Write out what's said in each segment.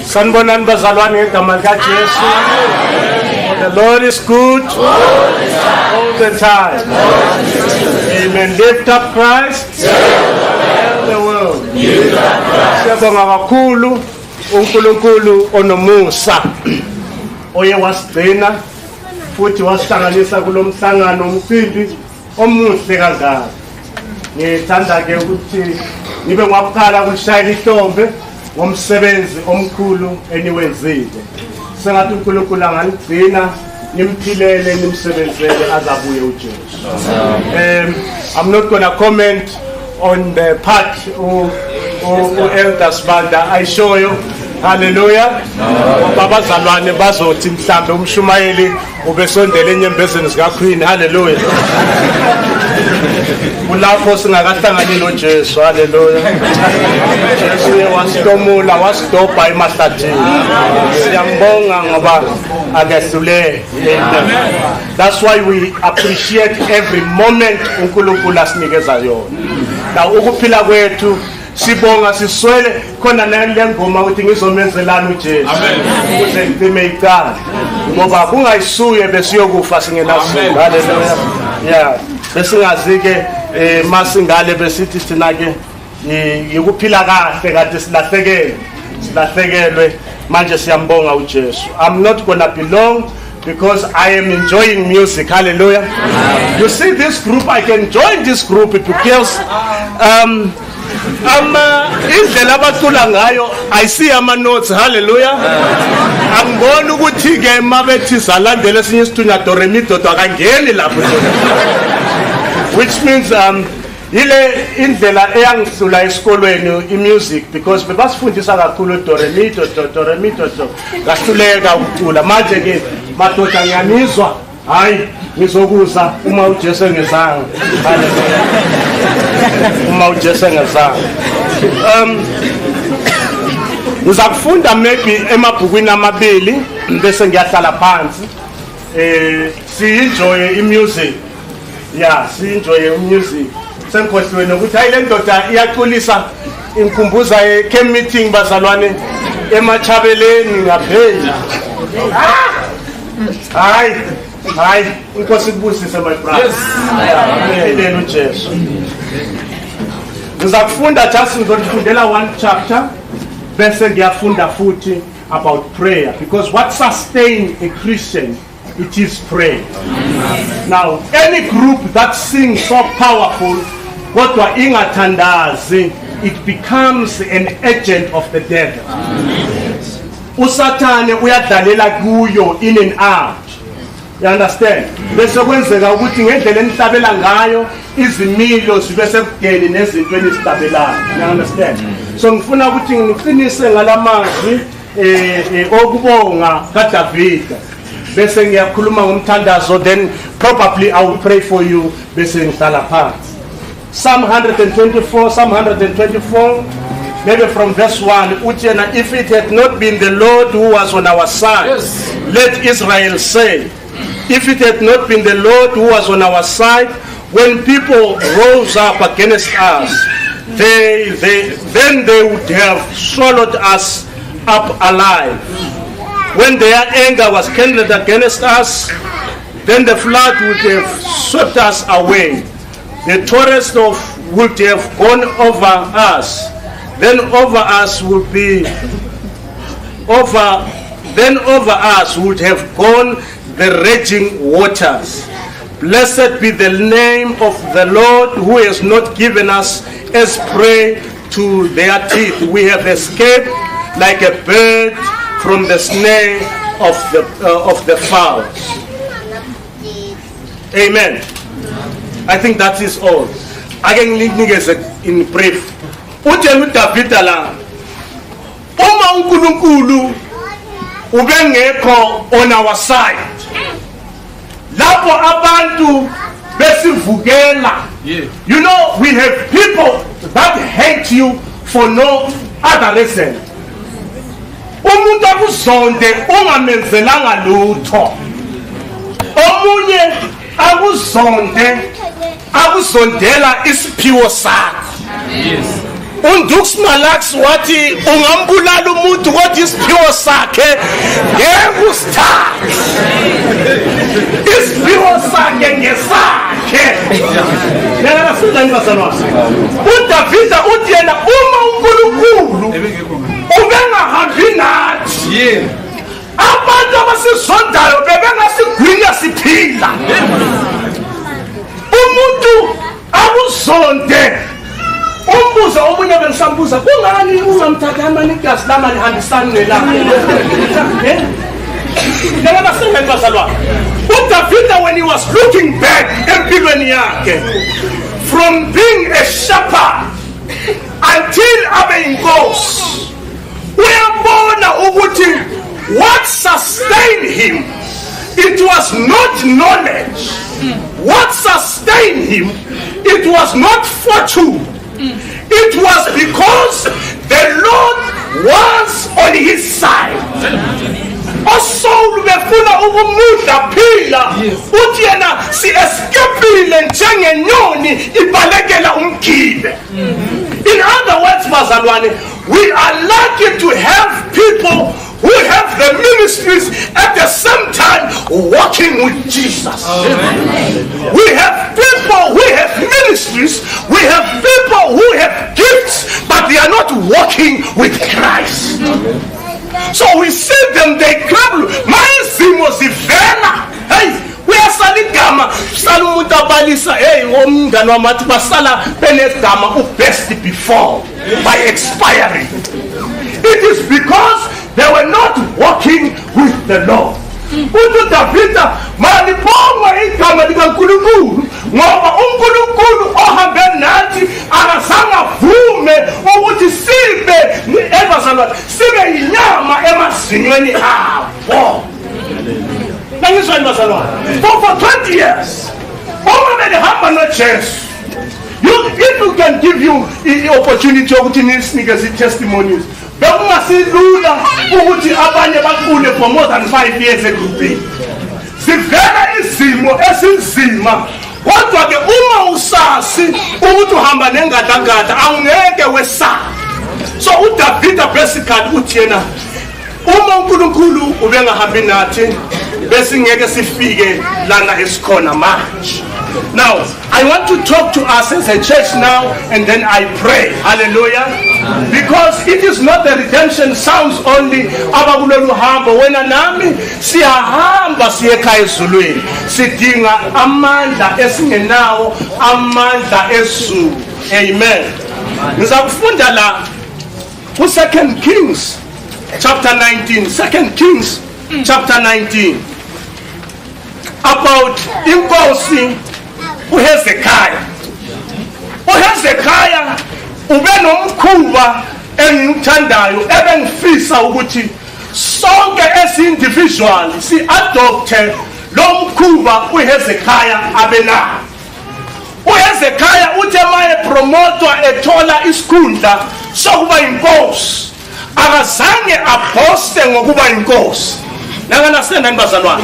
Sanibonani bazalwane ngegama likaJesu. The Lord is good all the time. Amen. Lift up Christ. Tell the world. Siyabonga kakhulu uNkulunkulu onomusa oye wasigcina futhi wasihlanganisa kulomhlangano umcimbi omuhle kangaka. Ngithanda ke ukuthi nibe ngwaqala ukushayela ihlombe ngomsebenzi omkhulu eniwenzile. Sengathi uNkulunkulu anganigcina nimphilele nimsebenzele azabuye uJesu. I'm not going to comment on the part elders Banda. I show you. Hallelujah. Babazalwane bazothi mhlambe umshumayeli ubesondele enyembezeni zika Queen. Hallelujah. Kulapho singakahlangani noJesu. Hallelujah. Jesu wasitomula wasidobha emahlathini. Siyambonga ngoba akehlule. That's why we appreciate every moment uNkulunkulu asinikeza yona. Na ukuphila kwethu sibonga siswele khona nale ngoma ukuthi ngizomenzelana uJesu ukuze ngime icala ngoba kungayisuye besiyokufa singenasinga. Hallelujah. Yeah, besingazike masingale besithi thina ke ukuphila kahle kade silahlekelwe manje siyambonga uJesu. I'm not going to be long because I am enjoying music. Hallelujah. You see this group, I can join this group because indlela abacula ngayo I see ama notes. Hallelujah. Angibona ukuthi ke mabethi salandele esinye isithunya do re mi do akangeni lapho. Which means ile indlela eyangisula esikolweni imusic because bebasifundisa kakhulu do re mi do ngahluleka ukucula manje ke madoda ngiyanizwa hayi ngizokuza uma uJesu engezanga. Hallelujah. Uma uJesu engezanga ngizakufunda maybe emabhukwini amabili bese ngiyahlala phansi si-enjoy imusic. Yeah, si-enjoy music. Sengikhohliwe nokuthi hayi le ndoda iyaculisa inkumbuza camp meeting bazalwane emachabeleni ngaphela. Hayi inkosi kubusise my brother. Yes. Amen uJesu. Ngizakufunda just ngizofundela one chapter bese ngiyafunda futhi about prayer because what sustains a Christian it is prayer. Now any group that sings so powerful kodwa ingathandazi it becomes an agent of the devil. Usathane uyadlalela kuyo in and out. You understand? Bese kwenzeka ukuthi ngendlela enihlabela ngayo izimilo zibe sekugeni nezinto enistabelayo. You understand? So ngifuna ukuthi ngiqinise ngalamazwi okubonga kaDavid. Bese ngiyakhuluma ngomthandazo then probably I will pray for you bese ngihlala phansi. Psalm 124 maybe from verse 1 utshena if it had not been the Lord who was on our side. Yes. Let Israel say if it had not been the Lord who was on our side when people rose up against us then they would have swallowed us up alive. When their anger was kindled against us then the flood would have swept us away. The torrents would have gone over us. Then over us would have gone the raging waters. Blessed be the name of the Lord who has not given us as prey to their teeth. We have escaped like a bird from the snare of the fowls. Amen. I think that is all. I can link in brief. Utshela uDavid la uma uNkulunkulu ubengekho on our side lapho abantu besivukela. You know we have people that hate you for no other reason. Umuntu akuzonde ungamenzelanga lutho. Omunye akuzondela isiphiwo sakho. Yes. Undux Malax wathi ungambulala umuntu umuntu kodwa isiphiwo sakhe ngekusithathe. Isiphiwo sakhe ngesakhe. Yena basizani basalwasi. uDavida uthi yena uma uNkulunkulu ubengahambi nathi, abantu abasizondayo bebengasigwinya siphila. Umuntu akuzonde umbuza omunye bengisambuza, kungani ungamthatha amanikazi lama lihambisani nelapha? Yena basizani basalwasi. uDavida, when he was looking back empilweni yakhe, from being a shepherd until abe inkosi, uyabona ukuthi what sustained him, it was not knowledge. What sustained him, it was not fortune. It was because the Lord was on his side. Osaul befuna ukumudla phila, uthi yena si escapile njengenyoni ibalekela umkhibe. In other words, bazalwane, we are lucky to have people who have the ministries at the same time walking with Jesus. We have people who have ministries, we have people who have gifts, but they are not walking with Christ. So we see them, they crumble. My sin was ivela. Hey, we are saligama. Salumutabalisa. Hey, omngani wamathi basala benegama ubest before by expiring. It is because they were not walking with the Lord. uDavida malibonga igama likaNkulunkulu ngoba uNkulunkulu ohambe nathi akazange avume ukuthi sibe ebazalwane sibe inyama emazinyweni abo. Nangizweni bazalwane, for 20 years uma belihamba noJesu, if you can give you the opportunity ukuthi nisinike testimonies, bekungasilula ukuthi abanye baqule for more than 5 years egroupini. Sivela izimo esinzima, kodwa ke uma usasi ukuthi uhamba nengadagada awungeke wesaba. So uDavida basically uthi yena uma uNkulunkulu ubengahambi nathi besingeke sifike lana esikhona manje. Now, I want to talk to us as a church now, and then I pray. Hallelujah. Because it is not the redemption sounds only. Abakulolu hamba wena nami siyahamba siyekhaya ezulwini. Sidinga amandla esingenawo, amandla ezulu. Amen. Ngizakufunda la ku 2 Kings chapter 19. 2 Kings chapter 19. About inkosi uHezekiah. uHezekiah ube nomkhuba engimthandayo ebengifisa ukuthi sonke as-individual si-adopte lo mkhuba uHezekiah abenayo. uHezekiah uthe maye promotwa ethola isikhundla sokuba inkosi, akazange abhoste ngokuba inkosi. Nanganasendani bazalwane,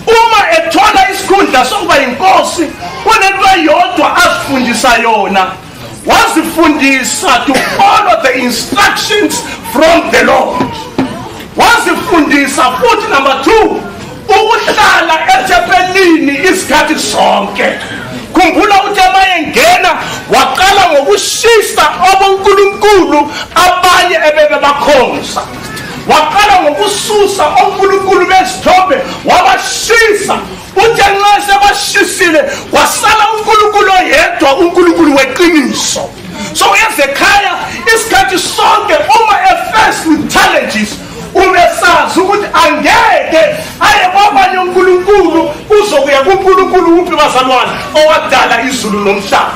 uma ethola isikhundla sokuba inkosi kunento eyodwa azifundisa yona, wazifundisa to follow the instructions from the Lord. Wazifundisa futhi number 2 ukuhlala ethempelini isikhathi sonke. Khumbula ukuthi amayengena waqala ngokushisa obuNkulunkulu abanye ebebe bakhonza. Waqala ngokususa onkulunkulu besithobe wabashisa. Uthi nxa sebashisile wasala uNkulunkulu oyedwa, uNkulunkulu weqiniso. So uHezekiah isikhathi sonke uma efaced with challenges ubesazi ukuthi angeke aye kwabanye uNkulunkulu uzokuya kuNkulunkulu uphi bazalwane owadala izulu nomhlaba.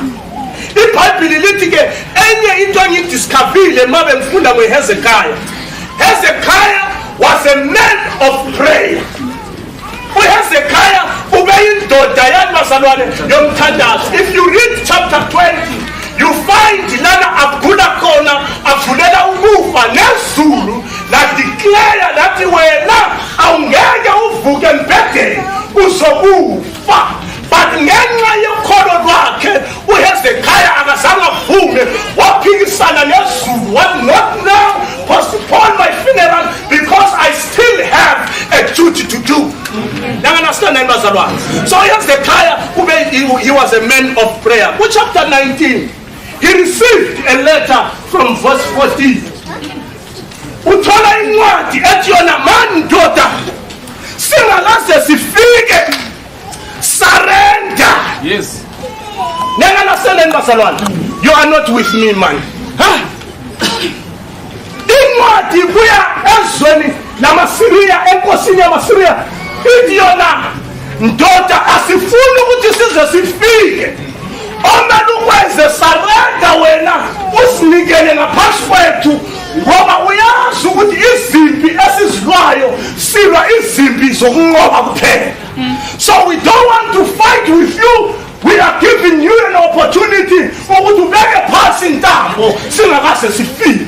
IBhayibheli lithi ke enye into engidiscoverile mabe ngifunda ngoHezekiah, Hezekiah was a man of prayer. uHezekiah ubeyindoda yabazalwane yomthandazo. If you read chapter 20, you find lana agula khona avulela ukufa nezulu la declare that wena awungeke uvuke embedeni uzokufa. But ngenxa yokholo lwakhe uHezekiah akazange avume waphikisana nezulu. What not now? Postpone my funeral So Hezekiah, he was a man of prayer. Chapter 19, he received a letter from verse 14. Uthola incwadi ethi yona mani ndoda singakaze sifike surrender. Yes. You are not with me, man. Incwadi buya ezweni lamaSiriya enkosini yamaSiriya ithi yona ndoda asifuni ukuthi size sifike. Omele ukwenze surrender wena usinikele ngaphansi kwethu ngoba uyazi ukuthi izimpi esizilwayo silwa izimpi zokunqoba kuphela. So we don't want to fight with you. We are giving you an opportunity ukuthi ubeke phansi intambo singakaze sifike.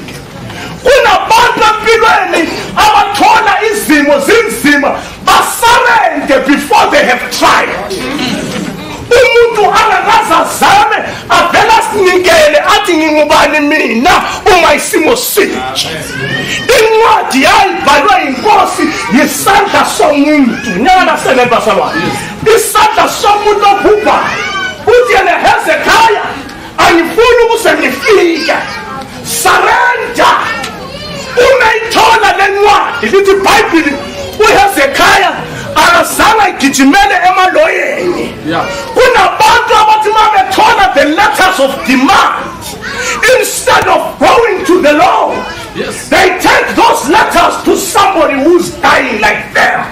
Kunabantu empilweni abathola izimo zinzima basurrender before they have tried. Umuntu angakaze azame avela sinikele athi ngingubani mina uma isimo sinje. Incwadi yayibhalwe inkosi yisandla somuntu. Nyana selemba salwane. Isandla somuntu obhubha. Uthi yena Hezekiah angifuni ukuze ngifike. Surrender. Umeyithola lencwadi lithi iBhayibheli uHezekiah akazange igijimele emaloyeni. Kunabantu abathi mabethola the letters of demand, instead of going to the Lord, they take those letters to somebody who's dying like them.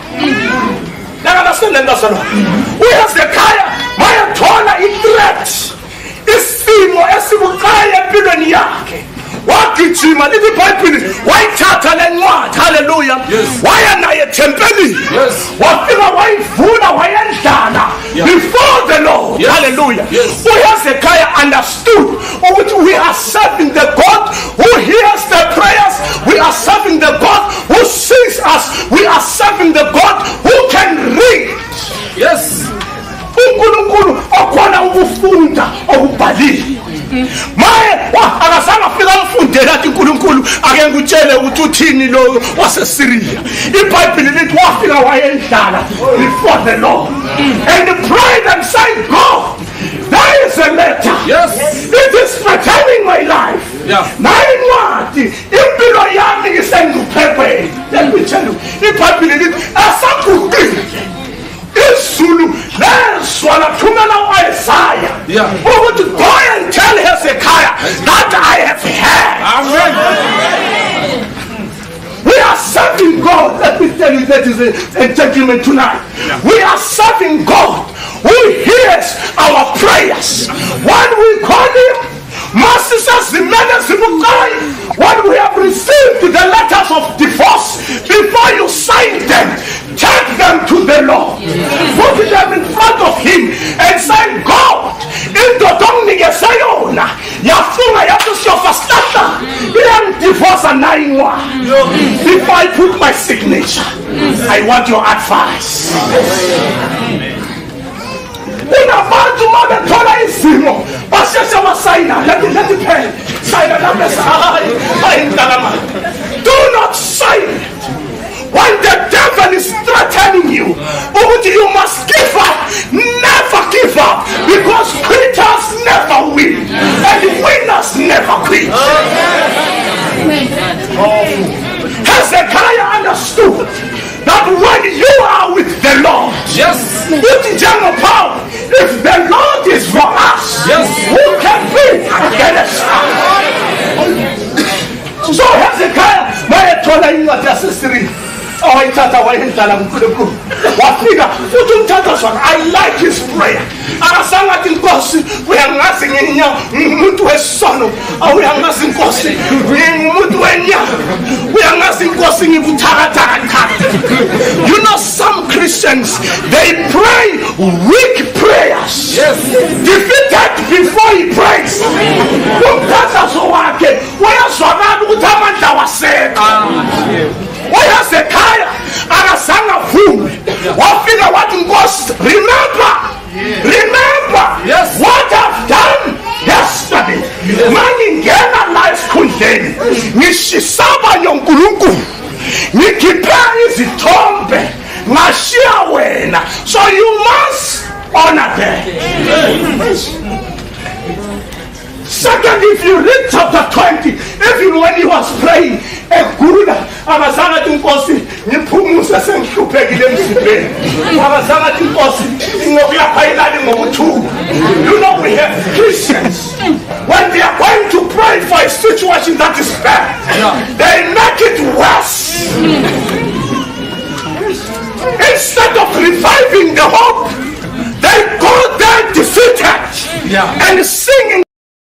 uHezekiah mayethola i-threat, isimo esibucayi empilweni yakhe, wagijima lithi iBhayibheli wayithatha lencwadi. Hallelujah. Waya naye thempelini, wafika wayivula wayendlala before the Lord. Hallelujah. uHezekiah understood ukuthi we are serving the God who hears the prayers. We are serving the God who sees us. We are serving the God who can read. Yes. uNkulunkulu okhona ukufunda okubhalile. Maye akazange afika amfundela athi uNkulunkulu ake ngikutshele ukuthi uthini lo waseSiriya. iBhayibheli lithi wafika wayendlala before the Lord and prayed and said, God, there is a letter. Yes. It is threatening my life. Nayincwadi impilo yami isengcuphekweni. Let me tell you, iBhayibheli lithi asaguqile izulu lezwa lathumela uIsaiah ukuthi go and tell Hezekiah that I have heard. Amen. We are serving God. Let me tell you, that is a gentleman tonight. We are serving God who hears our prayers. When we call him, when we have received the letters of divorce, before you sign them, take them to the Lord. Put them in front of him and say, God, before I put my signature, I want your advice. Unabantu mabethola izimo basheshe basayina let it pay sign it. Do not sign it when the devil is threatening you. You must give up. Never give up, because quitters never win and winners never quit. Hezekiah understood that when you are with the Lord, if the Lord is for us, who can be against us? So Hezekiah mayethola incwadi yaseSiriya awayithatha wayendlala kuNkulunkulu wafika futhi umthatha sona. I like his prayer. Akasanga athi Nkosi uyangazi nginyawo ngumuntu wesono, awuyangazi Nkosi ngumuntu wenyawo, uyangazi Nkosi ngibuthakathaka. You know, some Christians, they pray weak prayers. Defeated before he prays. Umthatha so wakhe uyazwakala ukuthi amandla wasekho. uHezekiah akazange avume, wafika wathi Nkosi, remember what I've done yesterday. Mangingena la esikhundleni ngishisaba yonkulunkulu, ngikhipha izithombe ngashiya wena. So you But if you read chapter 20, even when he was praying, Gurula, akazange athi Nkosi ngiphumuze sengihluphekile emzimbeni. Akazange athi Nkosi ngokuya phayilani ngokuthuka. You know, we have Christians when they are going to pray for a situation that is bad, they make it